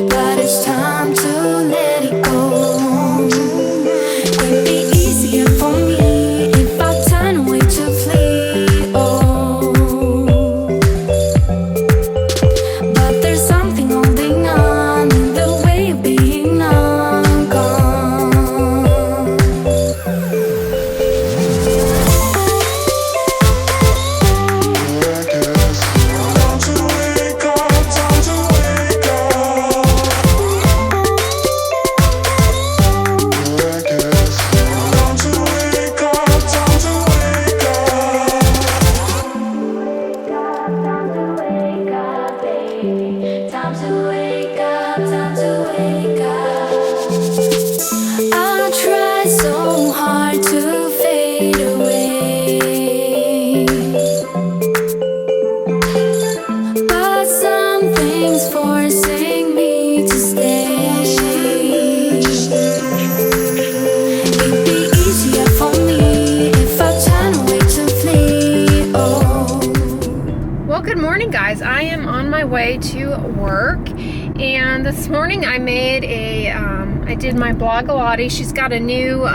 but it's time to let it go. It'd be easier for me if I turn away to flee. Oh, but there's something holding on in the way of being gone. Time to wake up, time to wake up. I try so hard to fade away, but something's forcing me to stay. It'd be easier for me if I turn away to flee. Oh. Well, good morning, guys. I am on my way to work, and this morning I made I did my Blogalati. She's got a new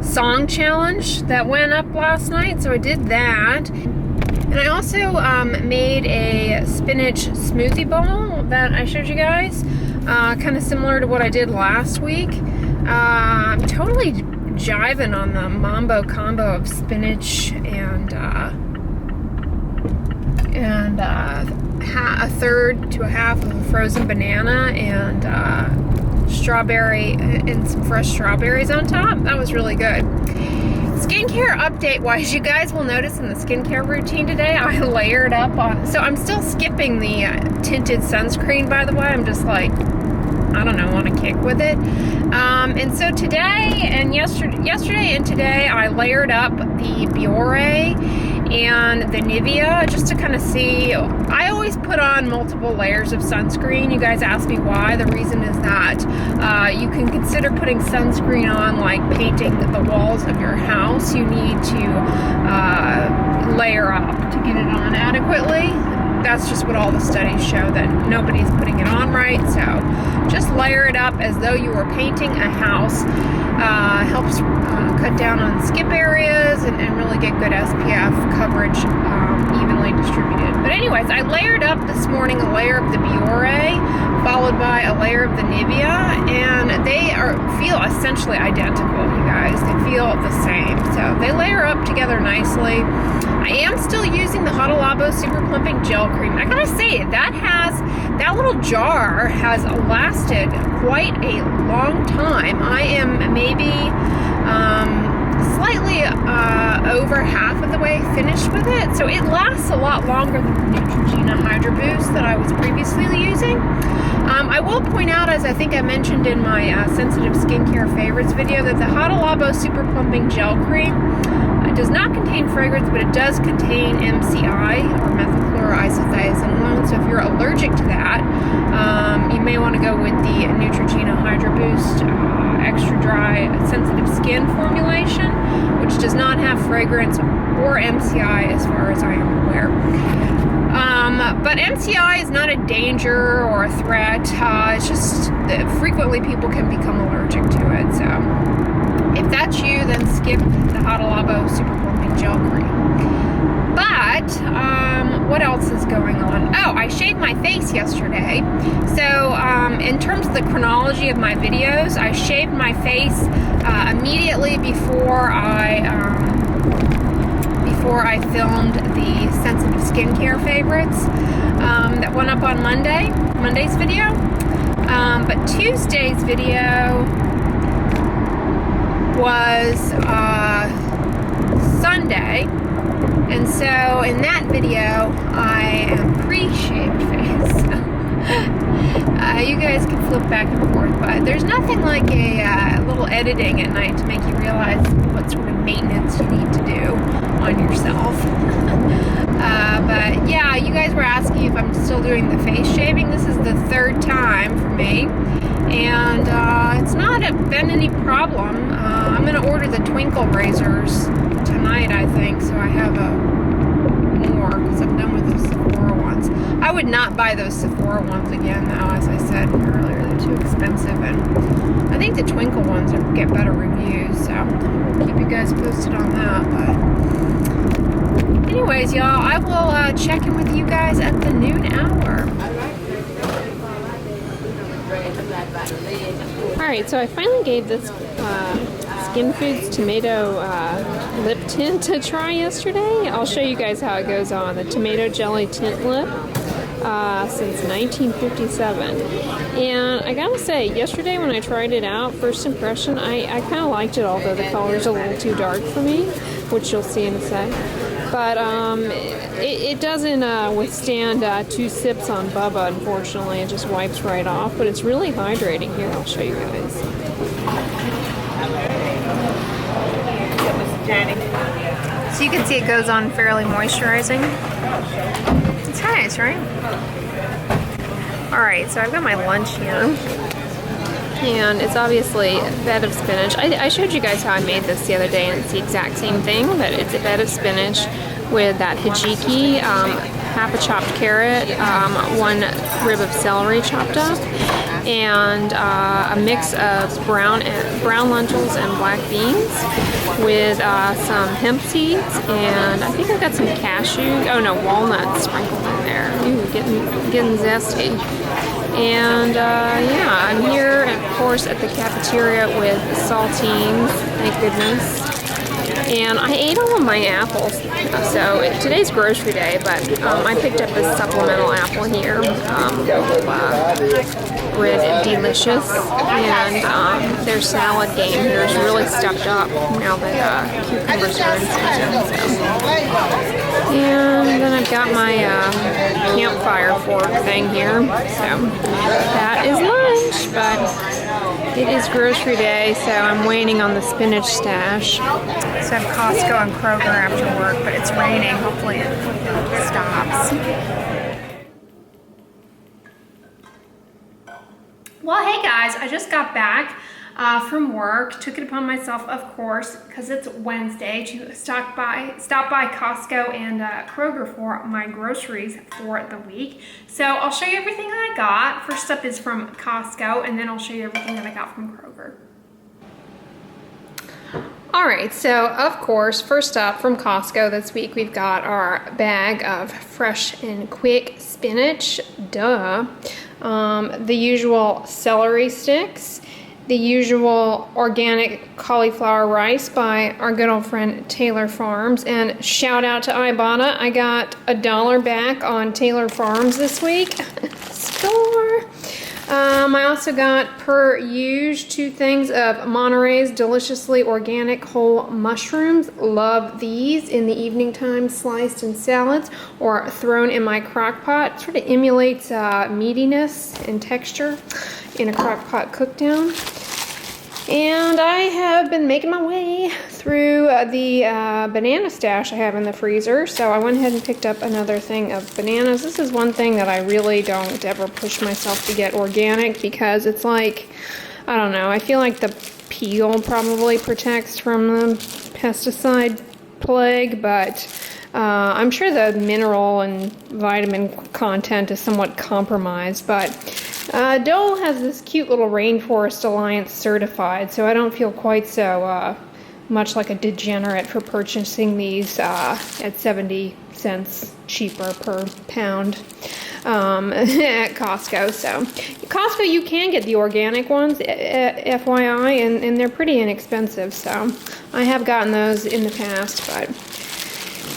song challenge that went up last night, so I did that. And I also made a spinach smoothie bowl that I showed you guys, kind of similar to what I did last week. I'm totally jiving on the mambo combo of spinach and a third to a half of a frozen banana and strawberry and some fresh strawberries on top. That was really good. Skincare update wise, you guys will notice in the skincare routine today I layered up on, so I'm still skipping the tinted sunscreen, by the way. I'm just like, I don't know, on a kick with it. And so today and yesterday and today I layered up the Biore and the Nivea just to kind of see. I always put on multiple layers of sunscreen. You guys ask me why. The reason is that you can consider putting sunscreen on like painting the walls of your house. You need to layer up to get it on adequately. That's just what all the studies show, that nobody's putting it on right. So just layer it up as though you were painting a house. Helps cut down on skip areas and really get good SPF coverage, evenly distributed. But anyways, I layered up this morning a layer of the Biore, followed by a layer of the Nivea, and they feel essentially identical, you guys. They feel the same. So they layer up together nicely. I am still using the Hada Labo Super Plumping Gel Cream. I gotta say, that little jar has lasted quite a long time. I am maybe slightly over half of the way finished with it, so it lasts a lot longer than the Neutrogena Hydro Boost that I was previously using. I will point out, as I think I mentioned in my sensitive skincare favorites video, that the Hada Labo Super Plumping Gel Cream does not contain fragrance, but it does contain MCI, or methylchloroisothiazolone. So if you're allergic to that, you may want to go with the Neutrogena Hydro Boost Extra Dry Sensitive Skin formulation, which does not have fragrance or MCI as far as I am aware. But MCI is not a danger or a threat. It's just that frequently people can become allergic to it. So if that's you, then skip the Hada Labo Super Plumping Gel Cream. But what else is going on? Oh, I shaved my face yesterday. So in terms of the chronology of my videos, I shaved my face immediately before I filmed the sensitive skincare favorites that went up on Monday's video. But Tuesday's video was Sunday, and so in that video I am pre-shaved face. You guys can flip back and forth, but there's nothing like a little editing at night to make you realize what sort of maintenance you need to do on yourself. But yeah, you guys were asking if I'm still doing the face shaving. This is the third time for me, and it's not been any problem. I'm going to order the Twinkle razors tonight, I think, so I have more, because I'm done with the Sephora ones. I would not buy those Sephora ones again, though, as I said expensive, and I think the twinkle ones get better reviews, so I'll keep you guys posted on that. But anyways, y'all, I will check in with you guys at the noon hour. Alright, so I finally gave this SKINFOODS tomato lip tint a try yesterday. I'll show you guys how it goes on. The tomato jelly tint lip since 1957. And I gotta say, yesterday when I tried it out, first impression, I kind of liked it, although the color's a little too dark for me, which you'll see in a sec. But it doesn't withstand 2 sips on Bubba, unfortunately. It just wipes right off, but it's really hydrating. Here, I'll show you guys. So you can see it goes on fairly moisturizing. It's nice, right? Alright, so I've got my lunch here. And it's obviously a bed of spinach. I showed you guys how I made this the other day, and it's the exact same thing, but it's a bed of spinach with that hijiki, half a chopped carrot, 1 rib of celery chopped up, and a mix of brown lentils and black beans with some hemp seeds, and I think I've got some walnuts sprinkled in there. Ooh, getting zesty. And yeah, I'm here, of course, at the cafeteria with saltines, thank goodness. And I ate all of my apples. So today's grocery day, but I picked up this supplemental apple here with Delicious, and their salad game here is really stepped up now that cucumbers are in season. So. And then I've got my campfire fork thing here. So that is lunch, but it is grocery day, so I'm waiting on the spinach stash. So I have Costco and Kroger after work, but it's raining. Hopefully it stops. Well, hey guys, I just got back from work. Took it upon myself, of course, because it's Wednesday, to stop by Costco and Kroger for my groceries for the week. So I'll show you everything that I got. First up is from Costco, and then I'll show you everything that I got from Kroger. Alright, so of course, first up from Costco this week, we've got our bag of fresh and quick spinach, duh. The usual celery sticks, the usual organic cauliflower rice by our good old friend Taylor Farms, and shout out to Ibotta, I got $1 back on Taylor Farms this week. Score! I also got, per usual, 2 things of Monterey's deliciously organic whole mushrooms. Love these in the evening time, sliced in salads or thrown in my crock pot. Sort of emulates meatiness and texture in a crock pot cook down. And I have been making my way through the banana stash I have in the freezer. So I went ahead and picked up another thing of bananas. This is one thing that I really don't ever push myself to get organic, because it's like, I don't know, I feel like the peel probably protects from the pesticide plague, but I'm sure the mineral and vitamin content is somewhat compromised, but Dole has this cute little Rainforest Alliance certified, so I don't feel quite so much like a degenerate for purchasing these at 70 cents cheaper per pound at Costco. So Costco, you can get the organic ones, FYI, and they're pretty inexpensive, so I have gotten those in the past. But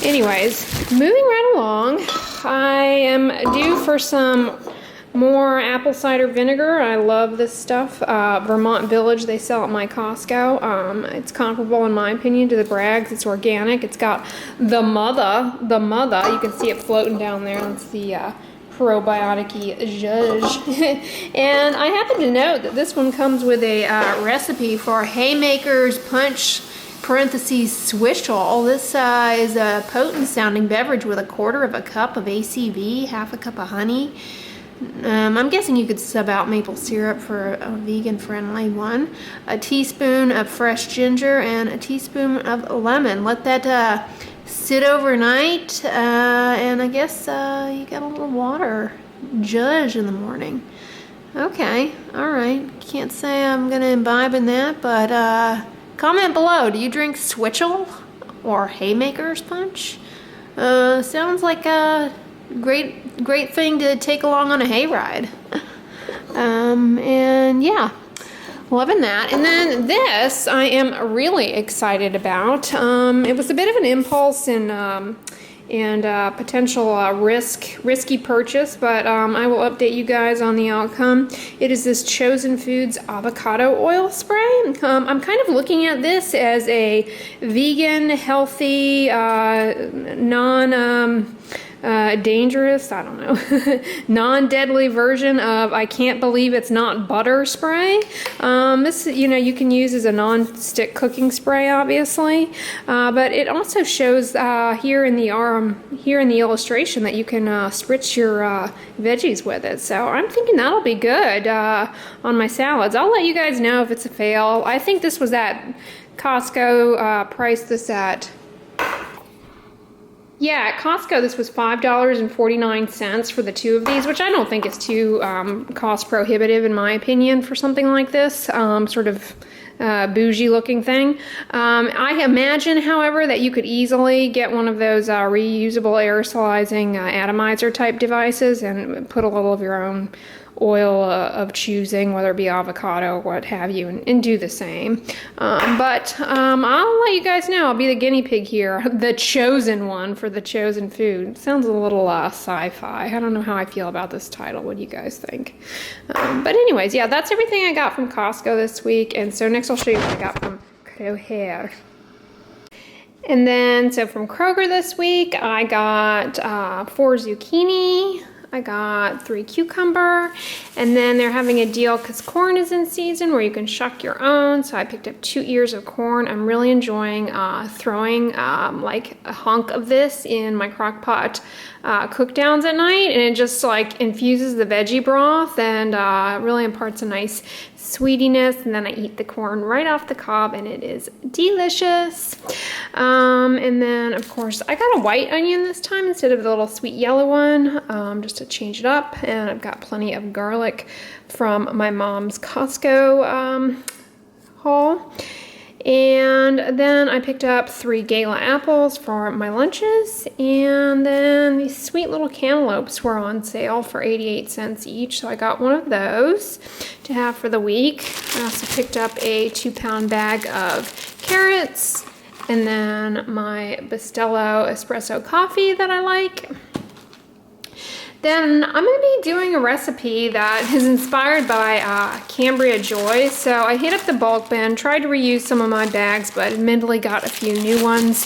anyways, moving right along, I am due for some more apple cider vinegar. I love this stuff. Vermont Village, they sell at my Costco. It's comparable, in my opinion, to the Bragg's. It's organic. It's got the mother. You can see it floating down there. That's the probiotic-y zhuzh. And I happen to note that this one comes with a recipe for Haymaker's Punch (Swishall). This is a potent sounding beverage with 1/4 cup of ACV, half a cup of honey. I'm guessing you could sub out maple syrup for a vegan-friendly one. A teaspoon of fresh ginger and a teaspoon of lemon. Let that sit overnight, and I guess you got a little water zhuzh in the morning. Okay, all right. Can't say I'm gonna imbibe in that, but comment below. Do you drink Switchel or Haymaker's Punch? Sounds like a great thing to take along on a hayride. And yeah, loving that. And then this I am really excited about. It was a bit of an impulse and potential risky purchase, but I will update you guys on the outcome. It is this Chosen Foods avocado oil spray. I'm kind of looking at this as a vegan, healthy, dangerous, I don't know, non-deadly version of I can't believe it's not butter spray. This, you can use as a non-stick cooking spray, obviously, but it also shows here in the illustration that you can spritz your veggies with it. So I'm thinking that'll be good on my salads. I'll let you guys know if it's a fail. I think this was at Costco. Priced this at. Yeah, at Costco, this was $5.49 for the two of these, which I don't think is too cost prohibitive in my opinion for something like this, sort of bougie looking thing. I imagine, however, that you could easily get one of those reusable aerosolizing atomizer type devices and put a little of your own oil of choosing, whether it be avocado or what have you, and do the same. But I'll let you guys know. I'll be the guinea pig here, the chosen one for the chosen food. Sounds a little sci-fi. I don't know how I feel about this title. What do you guys think? But anyways, yeah, that's everything I got from Costco this week. And so next I'll show you what I got from Kroger. And then, so from Kroger this week, I got 4 zucchini. I got 3 cucumber, and then they're having a deal because corn is in season where you can shuck your own. So I picked up 2 ears of corn. I'm really enjoying throwing like a hunk of this in my crock pot cook downs at night, and it just like infuses the veggie broth and really imparts a nice sweetiness, and then I eat the corn right off the cob, and it is delicious. And then of course I got a white onion this time instead of the little sweet yellow one, just to change it up. And I've got plenty of garlic from my mom's Costco haul. And then I picked up 3 Gala apples for my lunches, and then these sweet little cantaloupes were on sale for 88 cents each, so I got one of those to have for the week. I also picked up a 2-pound bag of carrots, and then my Bustelo espresso coffee that I like. Then I'm going to be doing a recipe that is inspired by Cambria Joy. So I hit up the bulk bin, tried to reuse some of my bags, but admittedly got a few new ones,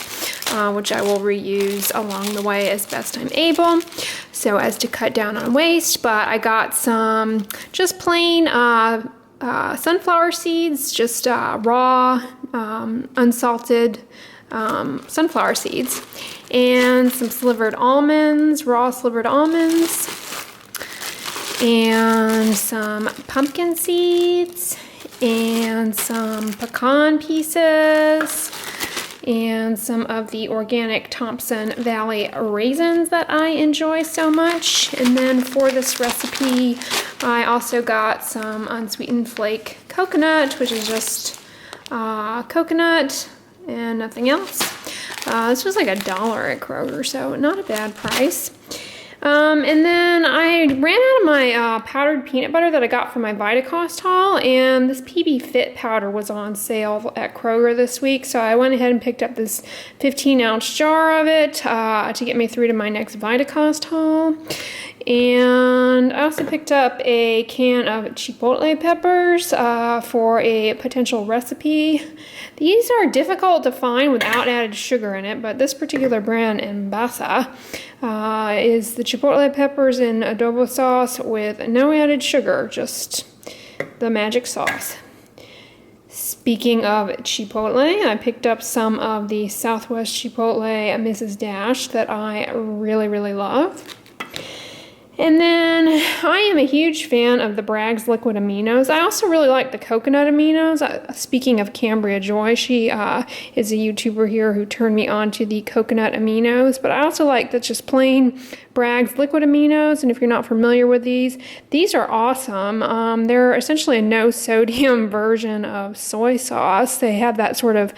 which I will reuse along the way as best I'm able, so as to cut down on waste. But I got some just plain sunflower seeds, just raw, unsalted sunflower seeds, and some slivered almonds, raw slivered almonds, and some pumpkin seeds, and some pecan pieces, and some of the organic Thompson Valley raisins that I enjoy so much. And then for this recipe, I also got some unsweetened flake coconut, which is just coconut and nothing else. This was like $1 at Kroger, so not a bad price. And then I ran out of my powdered peanut butter that I got from my Vitacost haul, and this PB Fit powder was on sale at Kroger this week, so I went ahead and picked up this 15-ounce jar of it to get me through to my next Vitacost haul. And I also picked up a can of chipotle peppers for a potential recipe. These are difficult to find without added sugar in it, but this particular brand, Embasa, is the chipotle peppers in adobo sauce with no added sugar, just the magic sauce. Speaking of chipotle, I picked up some of the Southwest Chipotle Mrs. Dash that I really, really love. And then I am a huge fan of the Bragg's liquid aminos. I also really like the coconut aminos. Speaking of Cambria Joy, she is a YouTuber here who turned me on to the coconut aminos. But I also like the just plain Bragg's liquid aminos, and if you're not familiar with these are awesome. They're essentially a no sodium version of soy sauce. They have that sort of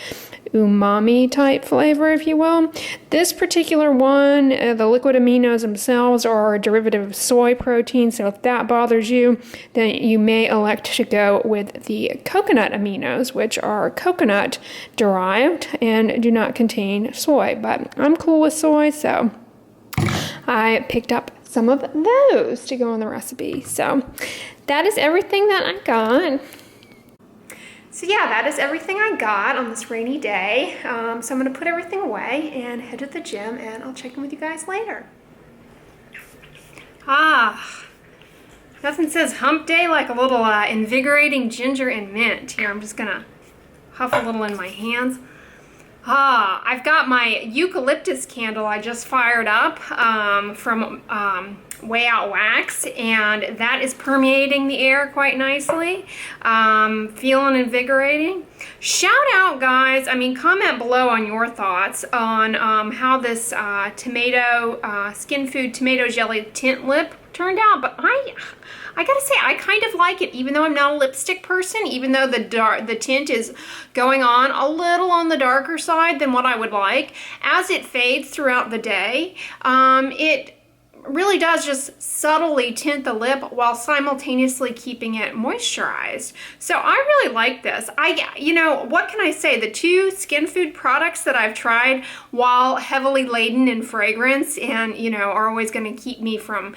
umami type flavor, if you will. This particular one, the liquid aminos themselves are a derivative of soy protein, so if that bothers you, then you may elect to go with the coconut aminos, which are coconut derived and do not contain soy, but I'm cool with soy, so I picked up some of those to go in the recipe. So that is everything that I got. So yeah, that is everything I got on this rainy day. So I'm going to put everything away and head to the gym, and I'll check in with you guys later. Nothing says hump day like a little invigorating ginger and mint. Here, I'm just going to huff a little in my hands. I've got my eucalyptus candle I just fired up from Way Out Wax, and that is permeating the air quite nicely. Feeling invigorating. Shout out, guys. I mean, comment below on your thoughts on how this tomato, SKINFOODS tomato jelly tint lip turned out, but I gotta say, I kind of like it, even though I'm not a lipstick person, even though the tint is going on a little on the darker side than what I would like. As it fades throughout the day, it really does just subtly tint the lip while simultaneously keeping it moisturized. So I really like this. You know, what can I say? The two SKINFOODS products that I've tried, while heavily laden in fragrance and, you know, are always going to keep me from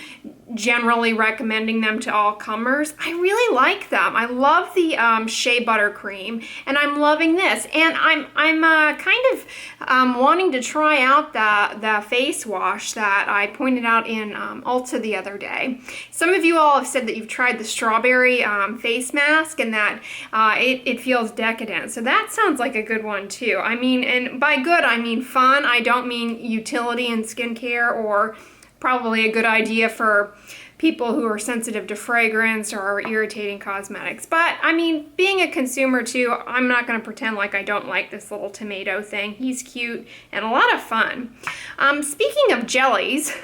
generally recommending them to all comers, I really like them. I love the shea butter cream, and I'm loving this. And I'm kind of wanting to try out the face wash that I pointed out in Ulta the other day. Some of you all have said that you've tried the strawberry face mask and that it feels decadent. So that sounds like a good one too. I mean, and by good, I mean fun. I don't mean utility in skincare, or probably a good idea for people who are sensitive to fragrance or irritating cosmetics. But I mean, being a consumer too, I'm not going to pretend like I don't like this little tomato thing. He's cute and a lot of fun. Speaking of jellies,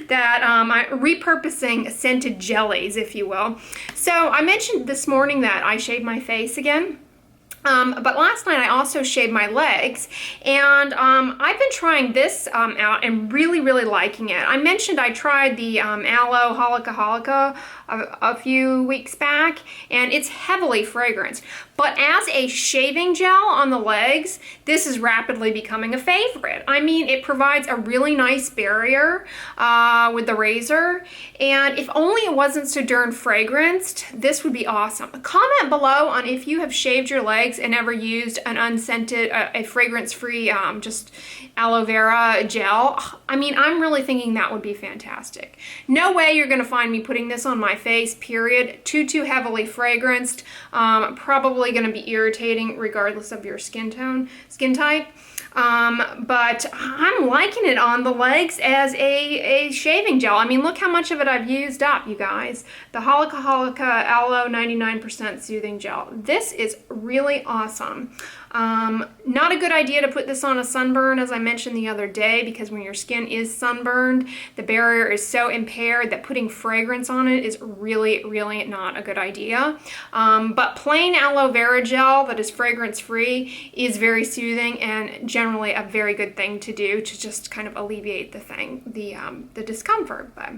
that I'm repurposing scented jellies, if you will. So I mentioned this morning that I shaved my face again. But last night I also shaved my legs, and I've been trying this out and really, really liking it. I mentioned I tried the Aloe Halika a few weeks back, and it's heavily fragranced. But as a shaving gel on the legs, this is rapidly becoming a favorite. I mean, it provides a really nice barrier with the razor, and if only it wasn't so darn fragranced, this would be awesome. Comment below on if you have shaved your legs and ever used an unscented, a fragrance-free, just aloe vera gel. I mean, I'm really thinking that would be fantastic. No way you're gonna find me putting this on my face, period. Too heavily fragranced. Probably gonna be irritating regardless of your skin type. But I'm liking it on the legs as a shaving gel. I mean, look how much of it I've used up, you guys. The Halika Aloe 99% Soothing Gel. This is really awesome. Not a good idea to put this on a sunburn, as I mentioned the other day, because when your skin is sunburned, the barrier is so impaired that putting fragrance on it is really, really not a good idea. But plain aloe vera gel that is fragrance-free is very soothing and generally a very good thing to do to just kind of alleviate the discomfort. But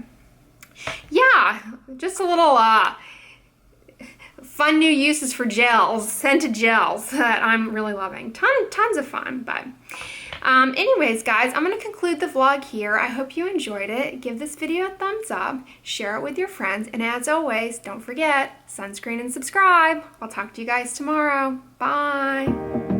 yeah, just a little fun new uses for gels, scented gels that I'm really loving. Tons of fun. But anyways, guys, I'm going to conclude the vlog here. I hope you enjoyed it. Give this video a thumbs up, share it with your friends, and as always, don't forget, sunscreen and subscribe. I'll talk to you guys tomorrow. Bye.